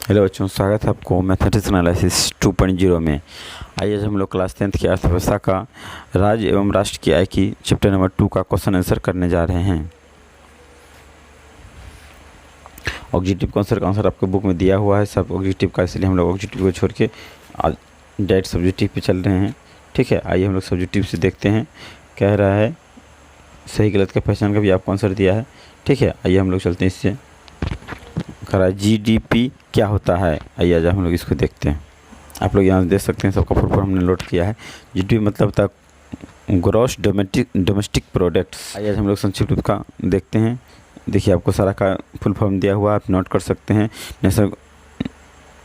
Hello बच्चों, स्वागत है आपको मैथमेटिक्स एनालिसिस 2.0 में। आइए आज हम लोग क्लास 10th की अर्थव्यवस्था का राज्य एवं राष्ट्र की आय की चैप्टर नंबर 2 का क्वेश्चन आंसर करने जा रहे हैं। ऑब्जेक्टिव का आंसर आपको बुक में दिया हुआ है सब ऑब्जेक्टिव का, इसलिए हम लोग ऑब्जेक्टिव को छोड़ के डायरेक्ट सब्जेक्टिव पे चल रहे हैं। ठीक है, आइए हम लोग सब्जेक्टिव से देखते हैं। कह रहा है सही गलत का पहचान का भी आपको आंसर दिया है। ठीक है, आइए हम लोग चलते हैं इससे। कह रहा है जीडीपी क्या होता है। आइए आज हम लोग इसको देखते हैं। आप लोग यहाँ देख सकते हैं, सबका फुल फॉर्म हमने नोट किया है। जीडीपी मतलब था ग्रॉस डोमेस्टिक प्रोडक्ट्स। आइए आज हम लोग संक्षिप्त रूप का देखते हैं। देखिए आपको सारा का फुल फॉर्म दिया हुआ है, आप नोट कर सकते हैं। नेशनल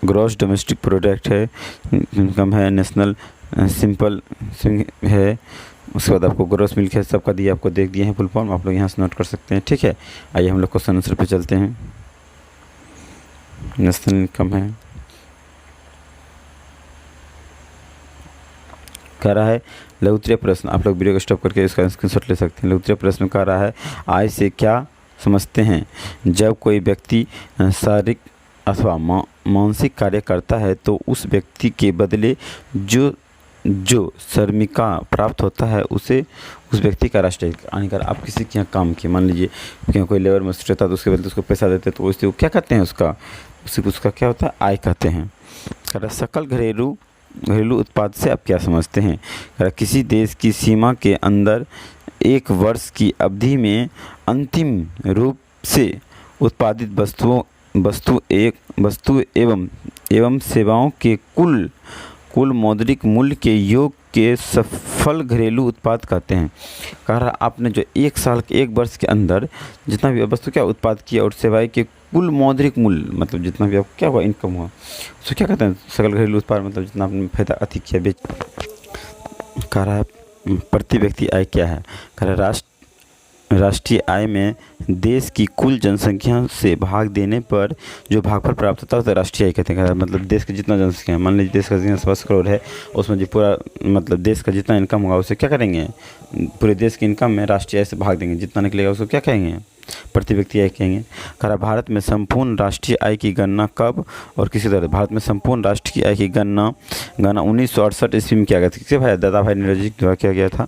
ग्रॉस डोमेस्टिक प्रोडक्ट है, इनकम है, नेशनल सिंपल है, उसके बाद आपको ग्रॉस मिल्क है, सबका दिया आपको देख दिए हैं फुल फॉर्म, आप लोग यहाँ से नोट कर सकते हैं। ठीक है, आइए हम लोग क्वेश्चन आंसर पे चलते हैं। नेशनल इनकम है, कह रहा है लघुत्तरीय प्रश्न। आप लोग वीडियो को स्टॉप करके इसका स्क्रीनशॉट ले सकते हैं। लघुत्तरीय प्रश्न कह रहा है आय से क्या समझते हैं। जब कोई व्यक्ति शारीरिक अथवा मानसिक कार्य करता है तो उस व्यक्ति के बदले जो श्रमिका प्राप्त होता है उसे उस व्यक्ति का राष्ट्रीय आयकर। आप किसी के यहाँ काम किए, मान लीजिए कि कोई लेबर मजदूर रहता है तो उसके बदले उसको पैसा देते तो उससे वो क्या कहते हैं, उसका क्या होता है, आय कहते हैं। कह रहा सकल घरेलू उत्पाद से आप क्या समझते हैं। कह रहा किसी देश की सीमा के अंदर एक वर्ष की अवधि में अंतिम रूप से उत्पादित वस्तु एवं सेवाओं के कुल मौद्रिक मूल्य के योग के सफल घरेलू उत्पाद कहते हैं। कह रहा आपने जो एक वर्ष के अंदर जितना भी वस्तु क्या उत्पाद किया और सेवाएं के कुल मौद्रिक मूल्य, मतलब जितना भी आपको क्या हुआ इनकम हुआ, उसको क्या कहते हैं, सकल घरेलू उत्पाद। मतलब जितना आपने फायदा अधिक किया बेच। कह रहा प्रति व्यक्ति आय क्या है। कह रहा राष्ट्रीय आय में देश की कुल जनसंख्या से भाग देने पर जो भागफल प्राप्त होता है तो राष्ट्रीय आय कहते हैं। मतलब देश की जितना जनसंख्या है, मान लीजिए देश का जनसंख्या 10 करोड़ है, उसमें जो पूरा मतलब देश का जितना इनकम होगा उसे क्या करेंगे, पूरे देश की इनकम में राष्ट्रीय आय से भाग देंगे, जितना निकलेगा उसको क्या कहेंगे, प्रति व्यक्ति आय कहेंगे। कह रहा भारत में संपूर्ण राष्ट्रीय आय की गणना कब और किसी तरह। भारत में संपूर्ण राष्ट्र की आय की गणना 1968 ईस्वी में किया गया था। किसके भाई दादा भाई नौरोजी द्वारा किया गया था।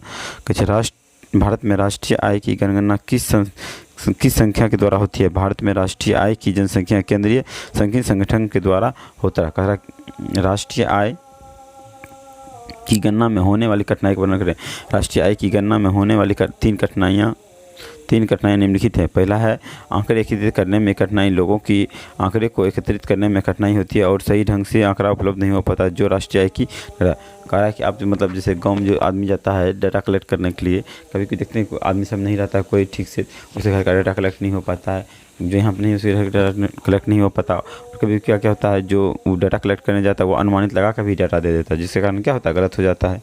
भारत में राष्ट्रीय आय की गणना किस संख्या के द्वारा होती है। भारत में राष्ट्रीय आय की जनसंख्या केंद्रीय संकीर्ण संगठन के द्वारा होता है। कह रहा राष्ट्रीय आय की गणना में होने वाली कठिनाई का वर्णन करें। राष्ट्रीय आय की गणना में होने वाली तीन कठिनाइयाँ निम्नलिखित है। पहला है आंकड़े एकत्रित करने में कठिनाई। लोगों की आंकड़े को एकत्रित करने में कठिनाई होती है और सही ढंग से आंकड़ा उपलब्ध नहीं हो पाता जो राष्ट्रीय आय की। कह रहा है कि आप मतलब जैसे गांव में जो आदमी जाता है डाटा कलेक्ट करने के लिए, कभी कभी देखते हैं कोई आदमी सब नहीं रहता है, कोई ठीक से उसे घर का डाटा कलेक्ट नहीं हो पाता है, जो यहाँ पर नहीं उसे डाटा कलेक्ट नहीं हो पाता। और कभी क्या होता है, जो डाटा कलेक्ट करने जाता है वो अनुमानित लगा कर भी डाटा दे देता है, जिसके कारण क्या होता है, गलत हो जाता है।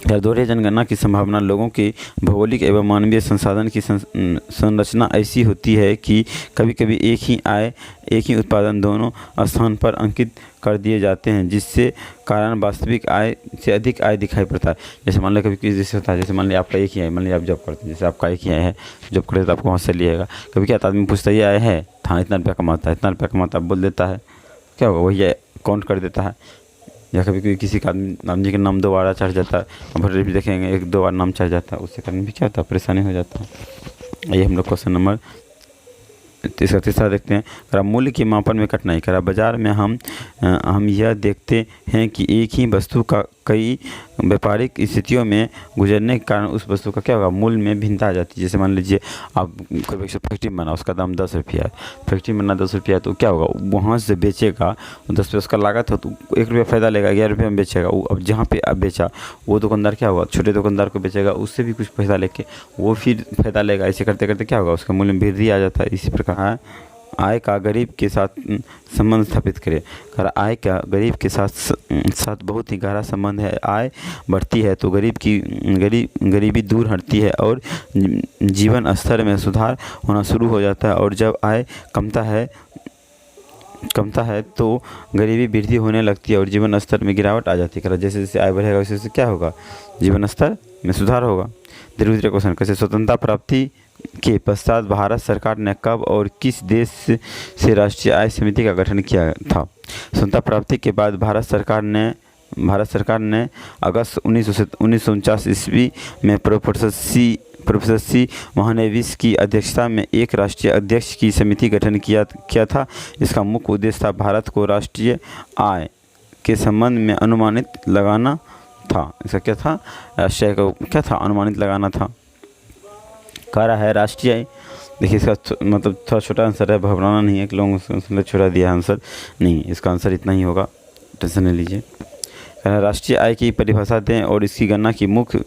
दोहरे जनगणना की संभावना। लोगों की भौगोलिक एवं मानवीय संसाधन की संरचना ऐसी होती है कि कभी कभी एक ही उत्पादन दोनों स्थान पर अंकित कर दिए जाते हैं, जिससे कारण वास्तविक आय से अधिक आय दिखाई पड़ता है। जैसे मान लो कभी किसी जैसे होता है, जैसे मान लिया आपका एक ही आय, मान लिया आप जॉब करते हैं, जैसे आपका एक ही आय है, जॉब करते तो आपको वहाँ से लिएगा। कभी क्या आदमी पूछता है ये आय है, हाँ इतना रुपया कमाता है, इतना रुपया कमाता है, बोल देता है, क्या होगा वही काउंट कर देता है। या कभी कोई किसी का आदमी के नाम 2 बार चढ़ जाता है, भर भी देखेंगे 1-2 बार नाम चढ़ जाता है, उससे कारण भी क्या होता है, परेशानी हो जाता है। आइए हम लोग क्वेश्चन नंबर तीसरा देखते हैं। करा मूल्य के मापन में कठिनाई। करा बाजार में हम यह देखते हैं कि एक ही वस्तु का कई व्यापारिक स्थितियों में गुजरने के कारण उस वस्तु का क्या होगा, मूल्य में भिन्नता आ जाती है। जैसे मान लीजिए आप कोई फैक्ट्री बना, उसका दाम 10 रुपया है, फैक्ट्री बना 10 रुपया, तो क्या होगा, वहाँ से बेचेगा 10 रुपये उसका लागत हो तो 1 रुपया फ़ायदा लेगा, 11 रुपये में बेचेगा। वो अब जहाँ पे अब बेचा वो दुकानदार क्या होगा, छोटे दुकानदार को बेचेगा, उससे भी कुछ पैसा लेके वो फिर फ़ायदा लेगा। ऐसे करते करते क्या होगा, उसका मूल्य में वृद्धि आ जाता है। इसी प्रकार आय का गरीब के साथ संबंध स्थापित करें। कर आय का गरीब के साथ बहुत ही गहरा संबंध है। आय बढ़ती है तो गरीबी दूर हटती है और जीवन स्तर में सुधार होना शुरू हो जाता है, और जब आय कमता है तो गरीबी वृद्धि होने लगती है और जीवन स्तर में गिरावट आ जाती है। जैसे जैसे आय बढ़ेगा वैसे वैसे क्या होगा, जीवन स्तर में सुधार होगा। दीर्घ क्वेश्चन कैसे स्वतंत्रता प्राप्ति के पश्चात भारत सरकार ने कब और किस देश से राष्ट्रीय आय समिति का गठन किया था? स्वतंत्रता प्राप्ति के बाद भारत सरकार ने अगस्त 1949 ईस्वी में प्रोफेसर सी महालनोबिस की अध्यक्षता में एक राष्ट्रीय अध्यक्ष की समिति गठन किया था। इसका मुख्य उद्देश्य था भारत को राष्ट्रीय आय के संबंध में अनुमानित लगाना था। इसका क्या था? राष्ट्रीय आय को क्या था? अनुमानित लगाना था। कह रहा है राष्ट्रीय आय, देखिए इसका मतलब थोड़ा छोटा आंसर है, घबराना नहीं है कि लोगों ने छोटा दिया आंसर, नहीं, इसका आंसर इतना ही होगा, टेंशन नहीं लीजिए। कह रहा है राष्ट्रीय आय की परिभाषा दें और इसकी गणना की मुख्य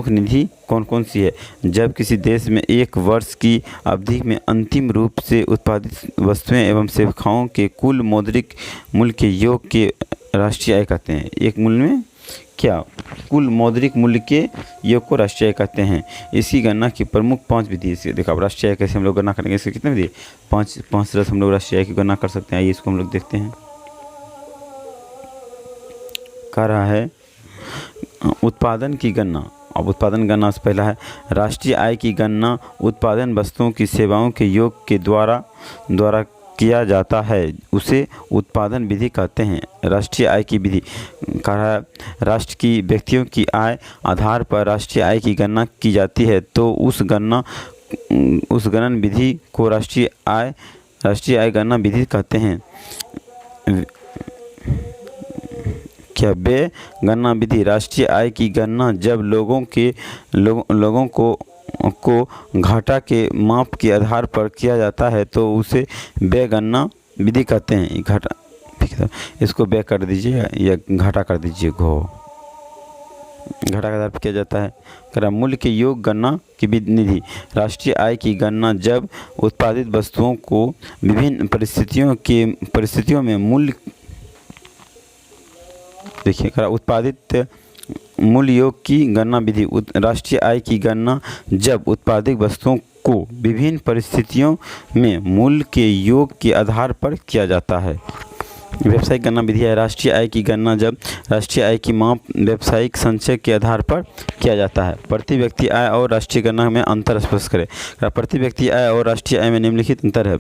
निधि कौन कौन सी है? जब किसी देश में एक वर्ष की अवधि में अंतिम रूप से उत्पादित वस्तुएं एवं सेवाओं के कुल मौद्रिक मूल्य के योग के राष्ट्रीय आय कहते हैं। एक मूल्य में क्या? कुल मौद्रिक मूल्य के योग को राष्ट्रीय आय कहते हैं। इसकी गणना की प्रमुख 5 विधि है। देखो अब राष्ट्रीय आय कैसे हम लोग गणना करेंगे, इसके कितने विधि? 5 तरह से हम लोग राष्ट्रीय आय की गणना कर सकते हैं। आइए इसको हम लोग देखते हैं। कह रहा है उत्पादन की गणना। अब उत्पादन गणना से पहला है राष्ट्रीय आय की गणना उत्पादन वस्तुओं की सेवाओं के योग के द्वारा किया जाता है, उसे उत्पादन विधि कहते हैं। राष्ट्रीय आय की विधि कह रहा है राष्ट्र की व्यक्तियों की आय आधार पर राष्ट्रीय आय की गणना की जाती है, तो उस गणन विधि को राष्ट्रीय आय गणना विधि कहते हैं। क्या? व्यय गणना विधि। राष्ट्रीय आय की गणना जब लोगों को घाटा के माप के आधार पर किया जाता है तो उसे व्यय गणना विधि कहते हैं। घाटा, ठीक है, इसको व्यय कर दीजिए या घाटा कर दीजिए, घाटा के आधार पर किया जाता है। कह मूल्य के योग गणना की विधि। राष्ट्रीय आय की गणना जब उत्पादित वस्तुओं को विभिन्न परिस्थितियों में मूल्य, देखिए उत्पादित मूल्य योग की गणना विधि। राष्ट्रीय आय की गणना जब उत्पादित वस्तुओं को विभिन्न परिस्थितियों में मूल्य के योग के आधार पर किया जाता है। व्यावसायिक गणना विधि है। राष्ट्रीय आय की गणना जब राष्ट्रीय आय की माप व्यावसायिक संचय के आधार पर किया जाता है। प्रति व्यक्ति आय और राष्ट्रीय गणना में अंतर स्पष्ट करें। प्रति व्यक्ति आय और राष्ट्रीय आय में निम्नलिखित अंतर है।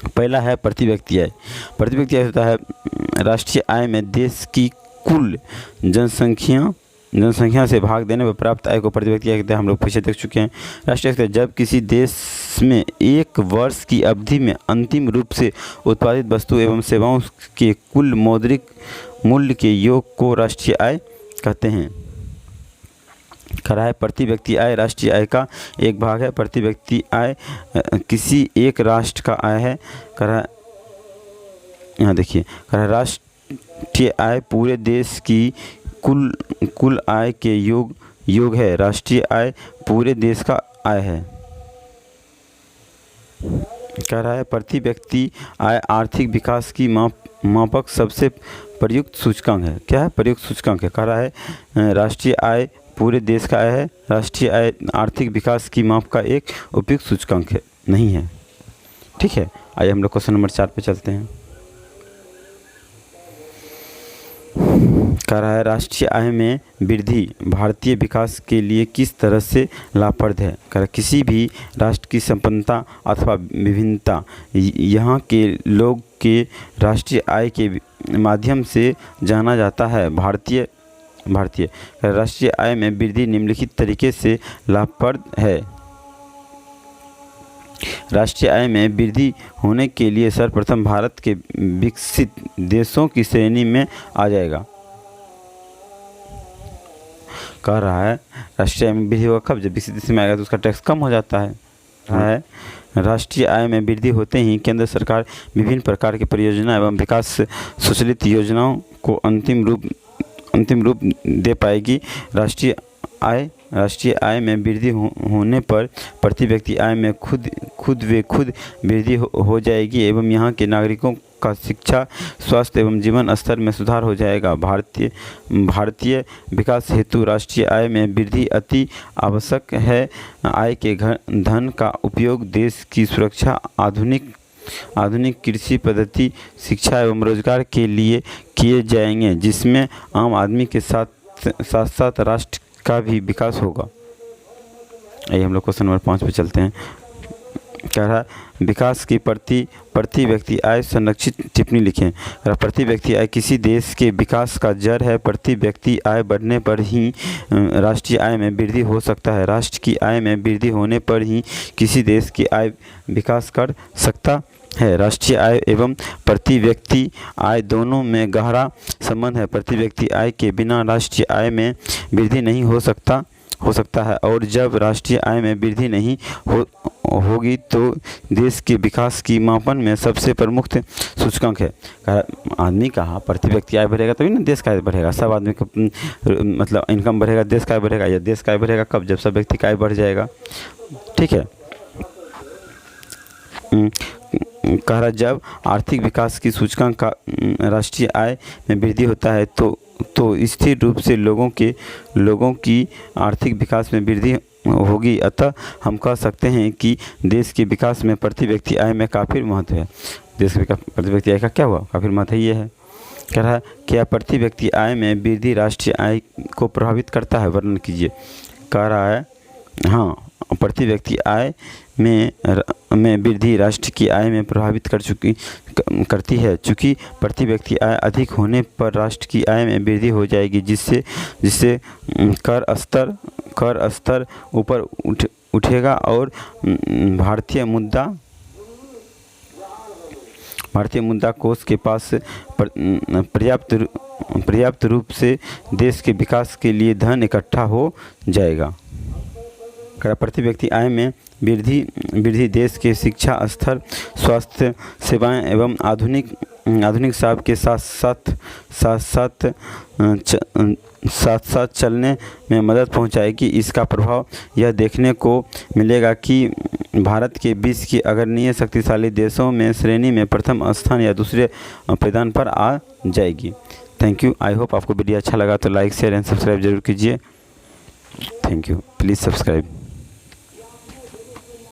पहला है प्रति व्यक्ति आय। प्रति व्यक्ति आय होता है राष्ट्रीय आय में देश की कुल जनसंख्या से भाग देने पर प्राप्त आय को प्रति व्यक्ति आय कहते हैं। हम लोग पीछे देख चुके हैं। राष्ट्रीय आय जब किसी देश में एक वर्ष की अवधि में अंतिम रूप से उत्पादित वस्तु एवं सेवाओं के कुल मौद्रिक मूल्य के योग को राष्ट्रीय आय कहते हैं। कह है प्रति व्यक्ति आय राष्ट्रीय आय का एक भाग है। प्रति व्यक्ति आय किसी एक राष्ट्र का आय है। कह रहा यहाँ देखिए, कह रहा राष्ट्रीय आय पूरे देश की कुल आय के योग है। राष्ट्रीय आय पूरे देश का आय है। कह रहा है प्रति व्यक्ति आय आर्थिक विकास की मापक सबसे प्रयुक्त सूचकांक है। क्या है? प्रयुक्त सूचकांक है। कह रहा है राष्ट्रीय आय पूरे देश का आय है। राष्ट्रीय आय आर्थिक विकास की माप का एक उपयुक्त सूचकांक है, नहीं है। ठीक है, आइए हम लोग क्वेश्चन नंबर 4 पे चलते हैं। कह रहा है राष्ट्रीय आय में वृद्धि भारतीय विकास के लिए किस तरह से लाभप्रद है। कह रहा है किसी भी राष्ट्र की संपन्नता अथवा विभिन्नता यहाँ के लोग के राष्ट्रीय आय के माध्यम से जाना जाता है। भारतीय राष्ट्रीय आय में वृद्धि निम्नलिखित तरीके से लाभप्रद है। राष्ट्रीय आय में वृद्धि होने के लिए सर्वप्रथम भारत के विकसित देशों की श्रेणी में आ जाएगा। कह रहा है राष्ट्रीय आय में वृद्धि होगा कब? जब विकसित देश में आएगा तो उसका टैक्स कम हो जाता है। राष्ट्रीय आय में वृद्धि होते ही केंद्र सरकार विभिन्न प्रकार की परियोजना एवं विकास सुचलित योजनाओं को अंतिम रूप दे पाएगी। राष्ट्रीय आय में वृद्धि होने पर प्रति व्यक्ति आय में खुद वृद्धि हो जाएगी एवं यहाँ के नागरिकों का शिक्षा, स्वास्थ्य एवं जीवन स्तर में सुधार हो जाएगा। भारतीय विकास हेतु राष्ट्रीय आय में वृद्धि अति आवश्यक है। आय के धन का उपयोग देश की सुरक्षा, आधुनिक कृषि पद्धति, शिक्षा एवं रोजगार के लिए किए जाएंगे, जिसमें आम आदमी के साथ साथ राष्ट्र का भी विकास होगा। आइए हम लोग क्वेश्चन नंबर 5 पे चलते हैं। कह रहा विकास की प्रति व्यक्ति आय संरक्षित टिप्पणी लिखें। कह रहा प्रति व्यक्ति आय किसी देश के विकास का जड़ है। प्रति व्यक्ति आय बढ़ने पर ही राष्ट्रीय आय में वृद्धि हो सकता है। राष्ट्र की आय में वृद्धि होने पर ही किसी देश की आय विकास कर सकता है। राष्ट्रीय आय एवं प्रति व्यक्ति आय दोनों में गहरा संबंध है। प्रति व्यक्ति आय के बिना राष्ट्रीय आय में वृद्धि नहीं हो सकता है, और जब राष्ट्रीय आय में वृद्धि नहीं होगी तो देश के विकास की मापन में सबसे प्रमुख सूचकांक है। आदमी कहा प्रति व्यक्ति आय बढ़ेगा तभी ना देश का आय बढ़ेगा। सब आदमी का मतलब इनकम बढ़ेगा, देश का आय बढ़ेगा। या देश का आय बढ़ेगा कब? जब सब व्यक्ति का आय बढ़ जाएगा। ठीक है। कह रहा जब आर्थिक विकास की सूचकांक का राष्ट्रीय आय में वृद्धि होता है तो स्थिर रूप से लोगों की आर्थिक विकास में वृद्धि होगी। अतः हम कह सकते हैं कि देश के विकास में प्रति व्यक्ति आय में काफ़ी महत्व है। देश के प्रति व्यक्ति आय का क्या हुआ? काफ़ी महत्व ये है। कह रहा है क्या प्रति व्यक्ति आय में वृद्धि राष्ट्रीय आय को प्रभावित करता है? वर्णन कीजिए। कह रहा है हाँ, प्रति व्यक्ति आय में वृद्धि राष्ट्र की आय में प्रभावित करती है। चूँकि प्रति व्यक्ति आय अधिक होने पर राष्ट्र की आय में वृद्धि हो जाएगी, जिससे कर स्तर ऊपर उठेगा और भारतीय मुद्रा कोष के पास पर्याप्त रूप से देश के विकास के लिए धन इकट्ठा हो जाएगा। प्रति व्यक्ति आय में वृद्धि देश के शिक्षा स्तर, स्वास्थ्य सेवाएं एवं आधुनिक साहब के साथ चलने में मदद पहुंचाएगी। इसका प्रभाव यह देखने को मिलेगा कि भारत के 20 की अग्रणीय शक्तिशाली देशों में श्रेणी में प्रथम स्थान या दूसरे पायदान पर आ जाएगी। Thank you. आई होप आपको वीडियो अच्छा लगा तो लाइक शेयर एंड सब्सक्राइब जरूर कीजिए। Thank you. Please subscribe.